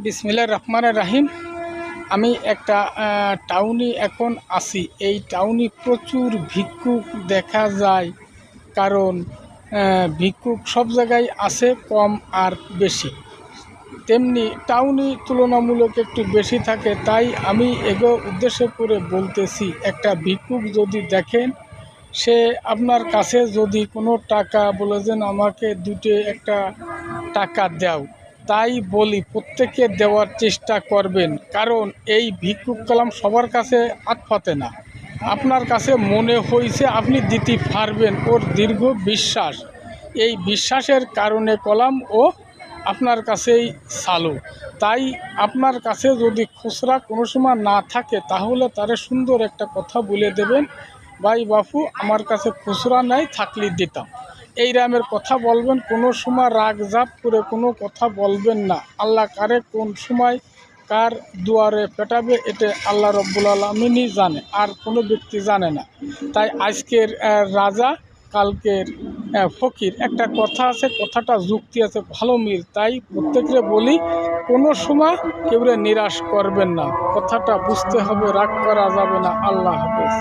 বিসমিল্লাহির রহমানির রহিম। আমি একটা টাউনে এখন আছি। এই টাউনে প্রচুর ভিক্ষুক দেখা যায়, কারণ ভিক্ষুক সব জায়গায় আছে, কম আর বেশি। তেমনি টাউনে তুলনামূলক একটু বেশি থাকে। তাই আমি এগো উদ্দেশ্য করে বলতেছি, একটা ভিক্ষুক যদি দেখেন, সে আপনার কাছে যদি কোনো টাকা বলে যেন আমাকে একটা টাকা দাও, তাই বলি প্রত্যেকে দেওয়ার চেষ্টা করবেন, কারণ এই ভিক্ষুক কালাম সবার কাছে আটফাতে না। আপনার কাছে মনে হয়েছে আপনি দিতে পারবেন, ওর দীর্ঘ বিশ্বাস, এই বিশ্বাসের কারণে কলাম ও আপনার কাছেই চালু। তাই আপনার কাছে যদি খুচরা কোনো সময় না থাকে, তাহলে তারে সুন্দর একটা কথা বলে দেবেন, ভাই বাপু আমার কাছে খুচরা নাই, থাকলে দিতাম। এই রামের কথা বলবেন। কোনো সময় রাগ জাপ করে কোনো কথা বলবেন না। আল্লাহ কারে কোন সময় কার দুয়ারে পেটাবে, এটা আল্লাহ রব্বুল আলামিনই জানে, আর কোনো ব্যক্তি জানে না। তাই আজকের রাজা, কালকের ফকির, একটা কথা আছে, কথাটা যুক্তি আছে, ভালো মিল। তাই প্রত্যেককে বলি, কোনো সময় কেউরে নিরাশ করবেন না, কথাটা বুঝতে হবে, রাগ করা যাবে না। আল্লাহ হাফেজ।